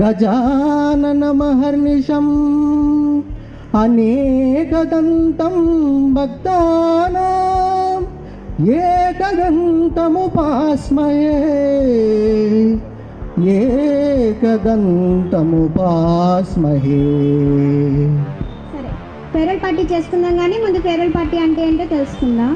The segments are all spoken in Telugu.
గజాననమహర్నిశం అనేకదంతం భక్తానాం ఏకదంతముపాస్మహే ఏకదంతముపాస్మహే. సరే, ఫేర్వెల్ పార్టీ చేసుకుందాం, కానీ ముందు ఫేర్వెల్ పార్టీ అంటే ఏంటో తెలుసుకుందాం.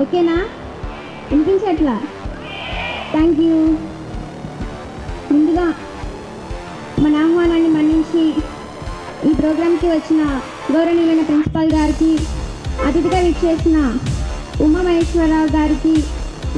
ఓకేనా? వినిపించట్లా? Thank you. ముందుగా మన ఆహ్వానాన్ని మన్నించి ఈ ప్రోగ్రాంకి వచ్చిన గౌరవనీయులైన ప్రిన్సిపాల్ గారికి, అతిథిగా విచ్చేసిన ఉమామహేశ్వరరావు గారికి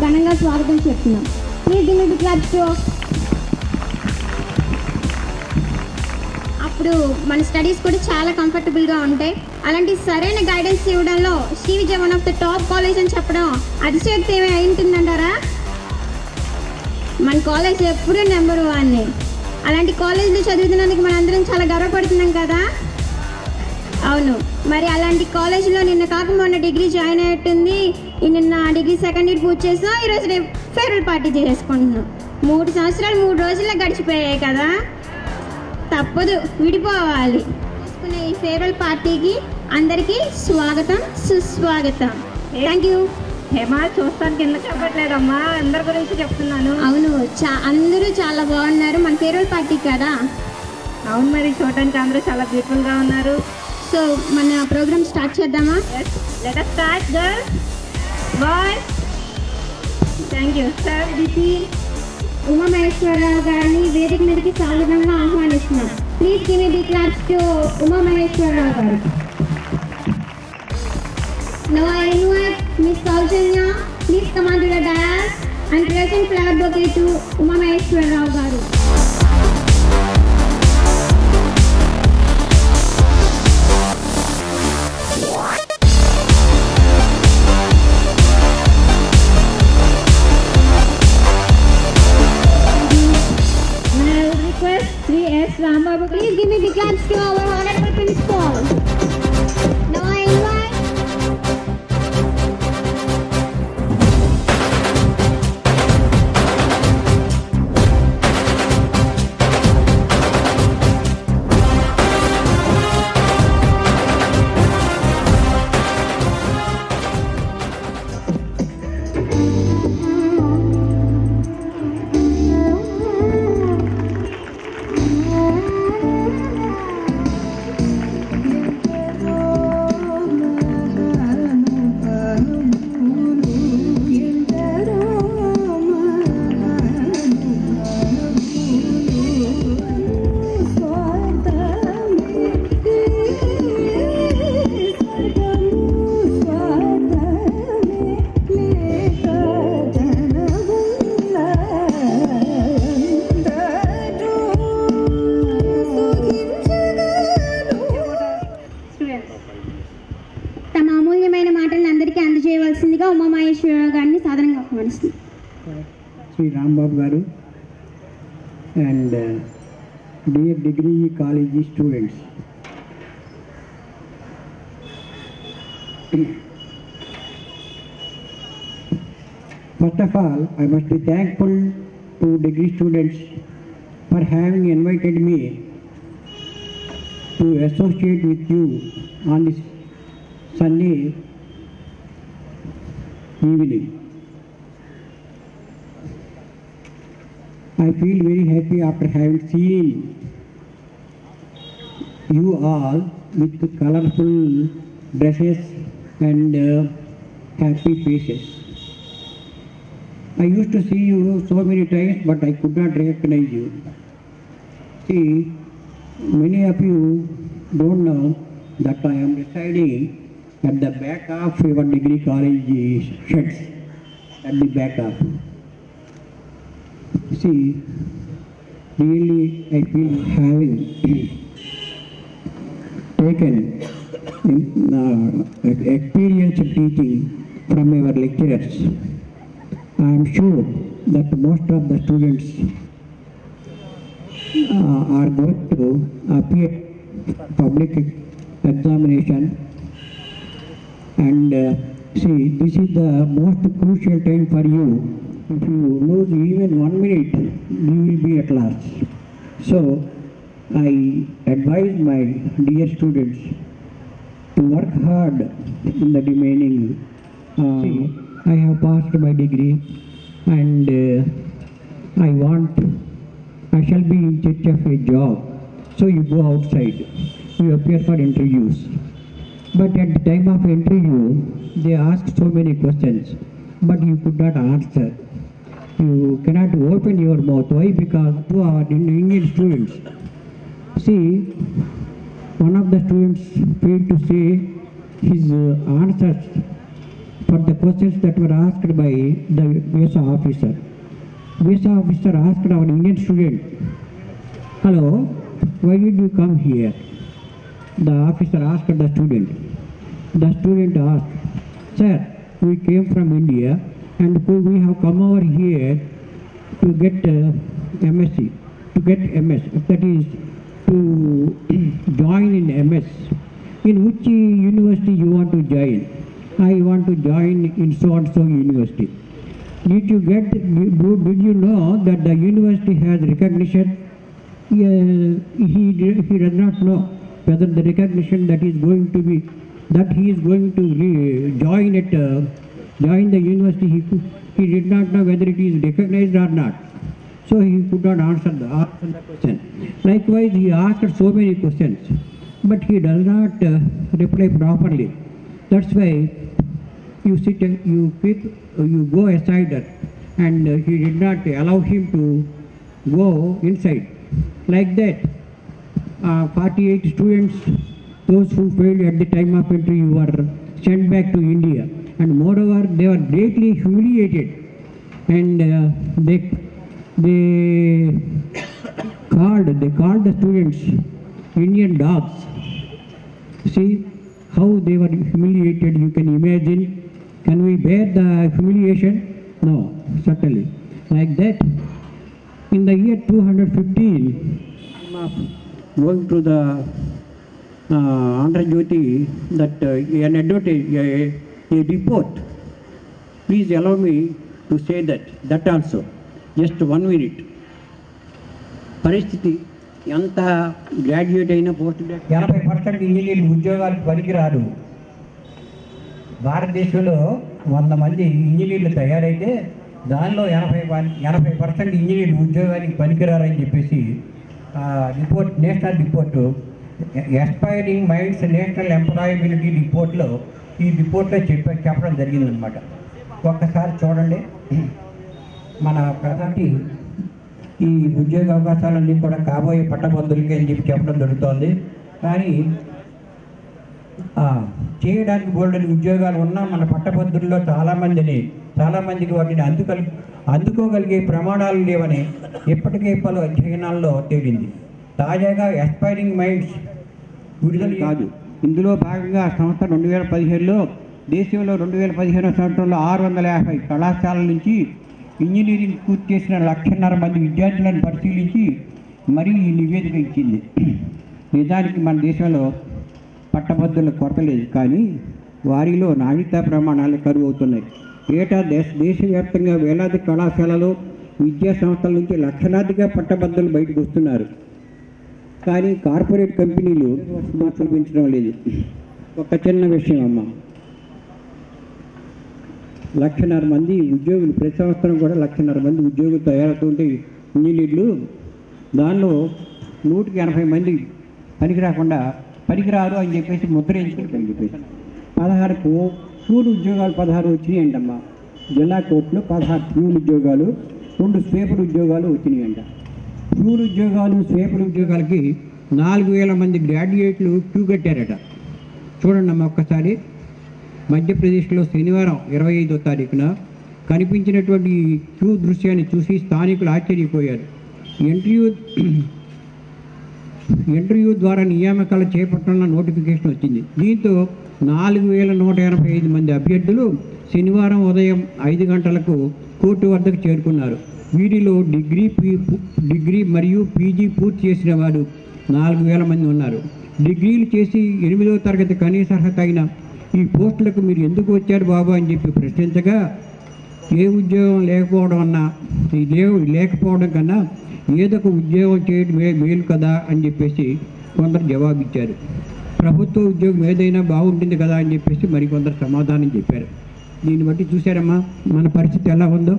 ఘనంగా స్వాగతం చెప్తున్నాం. Please give me big claps to. అప్పుడు మన స్టడీస్ కూడా చాలా కంఫర్టబుల్గా ఉంటాయి. అలాంటి సరైన గైడెన్స్ ఇవ్వడంలో Sri Vijaya one of the top college అని చెప్పడం అతిశయోక్తి ఏమీ అయి ఉంటుందంటారా? మన కాలేజ్ ఎప్పుడూ నెంబర్ 1. అలాంటి కాలేజ్లో చదువుతున్నందుకు మనందరం చాలా గర్వపడుతున్నాం కదా. అవును, మరి అలాంటి కాలేజీలో నిన్న కాక మొన్న డిగ్రీ జాయిన్ అయ్యేట్టుంది. నిన్న డిగ్రీ సెకండ్ ఇయర్ పూజ చేసాం, ఈరోజు రేపు ఫేర్వెల్ పార్టీ చేసుకుంటున్నాం. 3 సంవత్సరాలు 3 రోజుల్లో గడిచిపోయాయి కదా, తప్పదు, విడిపోవాలి. చేసుకునే ఈ ఫేర్వెల్ పార్టీకి అందరికీ స్వాగతం, సుస్వాగతం. Thank you. హేమా, చూస్తానికి ఎందుకు చెప్పట్లేదమ్మా? అందరి గురించి చెప్తున్నాను. అవును, అందరూ చాలా బాగున్నారు. మన ఫేర్వెల్ పార్టీ కదా. అవును, మరి చూడటానికి అందరూ చాలా బ్యూటిఫుల్గా ఉన్నారు. సో మన ప్రోగ్రామ్ స్టార్ట్ చేద్దామా? Let us start, girls. Boys. Thank you, sir. Umamaheswararao గారిని వేదిక మీదకి సాధారణంగా ఆహ్వానిస్తున్నాం. Please give me big claps to Umamaheswararao garu. Now I invite Miss Saujanya, please come on to the dais and present flower bouquet to Umamaheswararao గారు. Rambabu, please give me big claps to our honorable principal. Now I invite Umamaheswararao గారిని సాధారణంగా ఆహ్వానిస్తుంది. శ్రీ రాంబాబు గారు and dear degree college students, first of all, I must be thankful to degree students for having invited me to associate with you on this Sunday evening. I feel very happy after having seen you all with colorful dresses and happy faces. I used to see you so many times, but I could not recognize you. See, many of you don't know that I am residing at the back of your degree college sheds, at the back of. See, really I feel having taken experience teaching from our lecturers. I am sure that most of the students are going to appear public examination, and see, this is the most crucial time for you. If you lose even 1 minute, you will be at loss. So I advise my dear students to work hard in the remaining. See, I have passed my degree and I shall be in search of a job. So you go outside, you appear for interviews. But at the time of interview, they ask so many questions, but you could not answer. You cannot open your mouth. Why? Because you are Indian students. See, one of the students failed to say his answers for the questions that were asked by the visa officer. Visa officer asked our Indian student, "Hello, why did you come here?" The officer asked the student. The student asked, "Sir, we came from India and we have come over here to get MSc, to get MS, that is to join in MS. In which university you want to join?" "I want to join in so and so university." Did you know that the university has recognition? He does not know whether the recognition that he is going to join the university. He did not know whether it is recognized or not. So he could not answer the question. Likewise, he asked so many questions, but he does not reply properly. That's why you go aside, and he did not allow him to go inside. Like that, 48 students, those who failed at the time of interview, were sent back to India, and moreover, they were greatly humiliated, and they called the students Indian dogs. See how they were humiliated. You can imagine. Can we bear the humiliation? No, certainly. Like that, in the year 215, going to the Andhra Jyoti, that an advertise, a report. Please allow me to say that also. Just 1 minute. పరిస్థితి ఎంత గ్రాడ్యుయేట్ అయినా పోస్ట్ గ్రాడ్యుయేట్ 80% ఇంజనీర్లు ఉద్యోగాలకు పనికిరారు. భారతదేశంలో 100 మంది ఇంజనీర్లు తయారైతే దానిలో 80% ఇంజనీర్లు ఉద్యోగానికి పనికిరారని చెప్పేసి report, national report, aspiring minds national employability రిపోర్ట్లో ఈ రిపోర్ట్లో చెప్పడం జరిగిందనమాట. ఒక్కసారి చూడండి. మన ప్రధాని ఈ ఉద్యోగ అవకాశాలన్నీ కూడా కాబోయే పట్టభద్రులకి అని చెప్పడం జరుగుతోంది. కానీ చేయడానికి బోల్డని ఉద్యోగాలు ఉన్నా మన పట్టభద్రుల్లో చాలామందికి వాటిని అందుకోగలిగే ప్రమాణాలు లేవని ఇప్పటికే పలు అధ్యయనాల్లో తేలింది. తాజాగా ఎస్పైరింగ్ మైండ్స్ విడుదల కాదు. ఇందులో భాగంగా సంవత్సరం 2015లో దేశంలో 2015 సంవత్సరంలో 650 కళాశాలల నుంచి ఇంజనీరింగ్ పూర్తి చేసిన 1,50,000 మంది విద్యార్థులను పరిశీలించి మరీ ఈ నివేదిక ఇచ్చింది. నిజానికి మన దేశంలో పట్టభద్రుల కొరత లేదు, కానీ వారిలో నాణ్యతా ప్రమాణాలు కరువు అవుతున్నాయి. ఏటా దేశవ్యాప్తంగా వేలాది కళాశాలలో విద్యా సంస్థల నుంచి లక్షలాదిగా పట్టభద్రులు బయటకు వస్తున్నారు. కానీ కార్పొరేట్ కంపెనీలు చూపించడం లేదు. ఒక చిన్న విషయం అమ్మ, 1,50,000 మంది ఉద్యోగులు, ప్రతి సంవత్సరం కూడా 1,50,000 మంది ఉద్యోగులు తయారవుతుంటే ఇంజనీర్లు, దానిలో 180 మంది పనికిరారు అని చెప్పేసి ముద్ర ఎంచుకుని చెప్పేసి 16 ప్యూన్ ఉద్యోగాలు 16 వచ్చినాయంటమ్మా. జిల్లా కోర్టులో 16 ప్యూన్ ఉద్యోగాలు, 2 స్వీపర్ ఉద్యోగాలు వచ్చినాయంట. ప్యూన్ ఉద్యోగాలు, స్వీపర్ ఉద్యోగాలకి 4,000 మంది గ్రాడ్యుయేట్లు క్యూ కట్టారట. చూడండి అమ్మ ఒక్కసారి. మధ్యప్రదేశ్లో శనివారం 25వ తారీఖున కనిపించినటువంటి క్యూ దృశ్యాన్ని చూసి స్థానికులు ఆశ్చర్యపోయారు. ఇంటర్వ్యూ ద్వారా నియామకాలు చేపట్టనున్న నోటిఫికేషన్ వచ్చింది. దీంతో 4,185 మంది అభ్యర్థులు శనివారం ఉదయం 5 గంటలకు కోర్టు వద్దకు చేరుకున్నారు. వీరిలో డిగ్రీ మరియు పీజీ పూర్తి చేసిన వారు 4,000 మంది ఉన్నారు. డిగ్రీలు చేసి 8వ తరగతి కనీస అర్హత అయిన ఈ పోస్టులకు మీరు ఎందుకు వచ్చారు బాబు అని చెప్పి ప్రశ్నించగా ఏ ఉద్యోగం లేకపోవడం అన్నా లేకపోవడం కన్నా ఏదో ఒక ఉద్యోగం చేయడం మేలు కదా అని చెప్పేసి కొందరు జవాబిచ్చారు. ప్రభుత్వ ఉద్యోగం ఏదైనా బాగుంటుంది కదా అని చెప్పేసి మరికొందరు సమాధానం చెప్పారు. దీన్ని బట్టి చూసారమ్మా మన పరిస్థితి ఎలా ఉందో.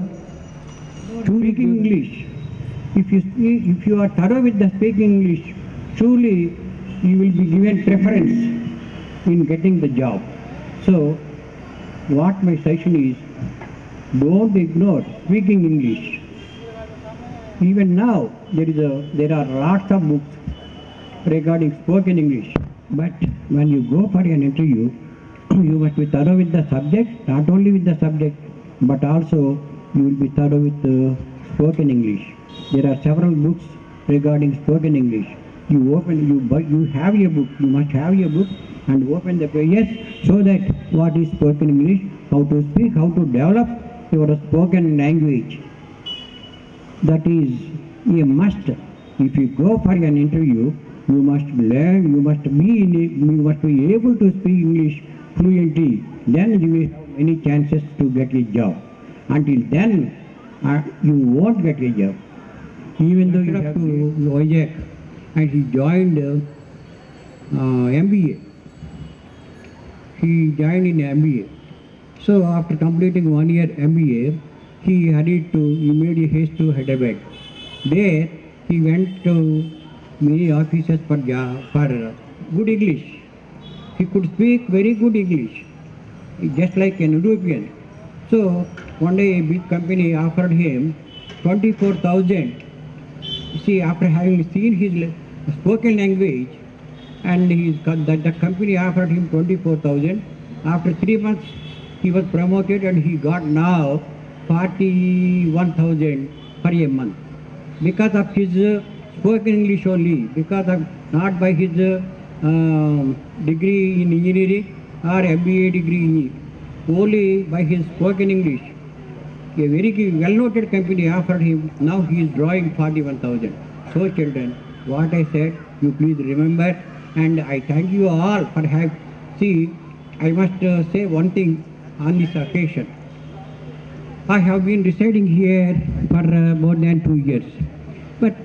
Speaking English, if you are thorough with the speaking English, truly you will be given preference in getting the job. So what my suggestion is, don't ignore speaking English. Even now there are lots of books regarding spoken English, but when you go for an interview you must be thorough with the subject, not only with the subject but also you will be thorough with spoken English. There are several books regarding spoken English. You have your book, you must have your book and open the pages so that what is spoken English, how to speak, how to develop your spoken language. That is a must. If you go for an interview, you must learn, you must be able to speak English fluently. Then you will have many chances to get a job. Until then, you won't get a job. Even though you have to Vizag, and he joined MBA. He joined in MBA. So after completing 1 year MBA, he made a haste to Hyderabad. There he went to many offices for good English. He could speak very good English, just like an European. So one day a big company offered him 24,000. See, after having seen his spoken language, and the company offered him 24,000. After 3 months, he was promoted and he got now 41,000 per a month. Because of his spoken English only, because of not by his degree in engineering or MBA degree, only by his spoken English. A very well-noted company offered him. Now he is drawing 41,000. So children, what I said, you please remember, and I thank you all for having. See, I must say one thing on this occasion. I have been residing here for more than 2 years. But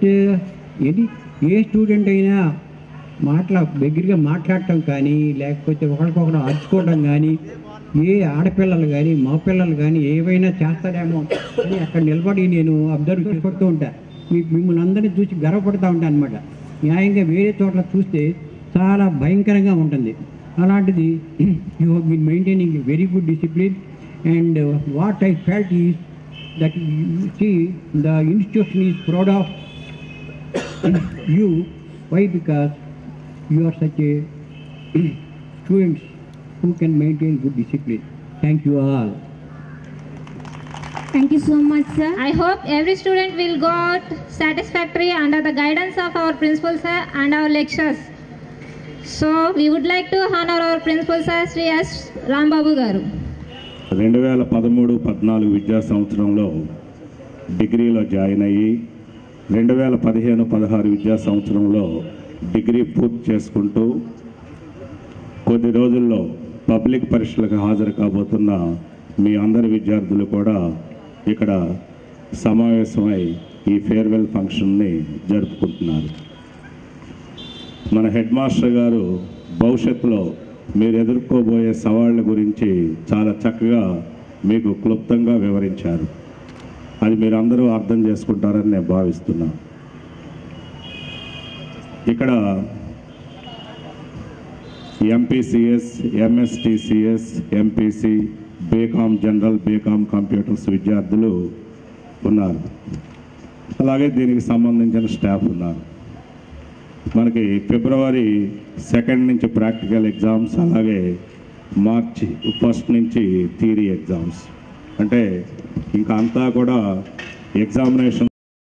A student అయినా దగ్గరగా మాట్లాడటం కానీ లేకపోతే ఒకరికొకరు అరుచుకోవడం కానీ ఏ ఆడపిల్లలు కానీ మగపిల్లలు కానీ ఏవైనా చేస్తారేమో అని అక్కడ నిలబడి నేను అబ్జర్వ్ చేసుకుంటూ ఉంటాను. మిమ్మల్ని అందరినీ చూసి గర్వపడుతూ ఉంటాను అనమాట. న్యాయంగా వేరే చోట్ల చూస్తే చాలా భయంకరంగా ఉంటుంది. అలాంటిది you have been maintaining very good discipline, and what I felt is that you see the institution is proud of you. Why? Because you are such a students who can maintain good discipline. Thank you all. Thank you so much, sir. I hope every student will go out satisfactory under the guidance of our principal sir and our lecturers. So we would like to honor our principal sir, Sri S. Rambabu garu. 2013-14 విద్యా సంవత్సరంలో డిగ్రీలో జాయిన్ అయ్యి 2015-16 విద్యా సంవత్సరంలో డిగ్రీ పూర్తి చేసుకుంటూ కొద్ది రోజుల్లో పబ్లిక్ పరీక్షలకు హాజరు కాబోతున్న మీ అందరి విద్యార్థులు కూడా ఇక్కడ సమావేశమై ఈ ఫేర్వెల్ ఫంక్షన్ని జరుపుకుంటున్నారు. మన హెడ్ మాస్టర్ గారు భవిష్యత్తులో మీరు ఎదుర్కోబోయే సవాళ్ళ గురించి చాలా చక్కగా మీకు క్లుప్తంగా వివరించారు. అది మీరు అందరూ అర్థం చేసుకుంటారని నేను భావిస్తున్నాను. ఇక్కడ MPCS, MSTCS, MPC, BCom general, BCom computers విద్యార్థులు ఉన్నారు. అలాగే దీనికి సంబంధించిన స్టాఫ్ ఉన్నారు. మనకి February 2 నుంచి ప్రాక్టికల్ ఎగ్జామ్స్, అలాగే March 1 నుంచి థియరీ ఎగ్జామ్స్. అంటే ఇంకా అంతా కూడా ఎగ్జామినేషన్